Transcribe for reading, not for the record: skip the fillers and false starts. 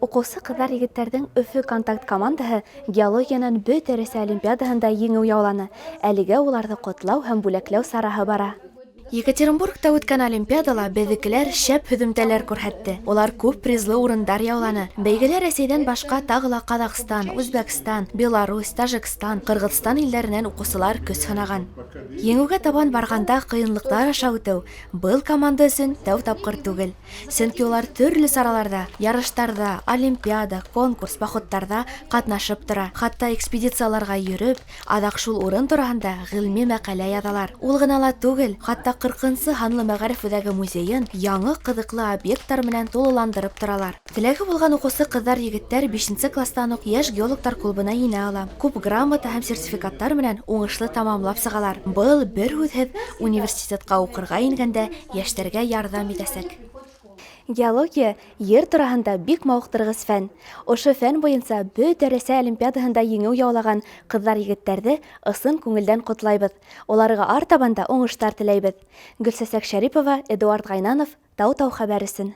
Укусы кызлар егеттердин Өфө контакт командаһы геологиянын бөтә Рәсәй олимпиадаһында еңү яуланы. Әлегә уларҙы котлау һәм бүләкләү сараһы бара. Екатеринбургта үткән олимпиадала беҙҙекеләр шәп һөҙөмтәләр күрһәтте. Улар күп призлы урындар яуланы. Бәйгелә Рәсәйҙән башҡа тағы ла Ҡаҙағстан, Үзбәкстан, Беларусь, Тажикстан, Ҡырғыҙстан илдәренән уҡыусылар көс һынаған. Еңеүгә табан барғанда ҡыйынлыҡтар аша үтеү был команда өсөн тәү тапҡыр түгел. Сөнки улар төрлө сараларҙа, ярыштарҙа, олимпиада, конкурс, походтарҙа ҡатнашып тора. Хатта экспедицияларға йөрөп, аҙаҡ шул урын тураһында ғилми мәҡәлә яҙалар. Ул ғына ла түгел, хатта 40-нсы һанлы мәғариф-үҙәге музейын яңы ҡыҙыҡлы объекттар менән тулыландырып торалар. Теләге булған уҡыусы ҡыҙҙар-егеттәр 5-нсе кластан уҡ йәш геологтар клубына инә ала. Күп грамота һәм сертификаттар менән уңышлы тамамлап сығалар. Был бер һүҙһеҙ университетҡа уҡырға ингәндә йәштәргә ярҙам итәсәк. Геология ер тураһында бик мауыҡтырғыс фән. Ошо фән буйынса бөтә Рәсәй олимпиадаһында еңеү яулаған ҡыҙҙар-егеттәрҙе ысын күңелдән ҡотлайбыҙ. Уларға артабан да уңыштар теләйбеҙ. Гөлсәсәк Шәрипова, Эдуард Ғайнанов, Тау-Тау хәбәр өсөн.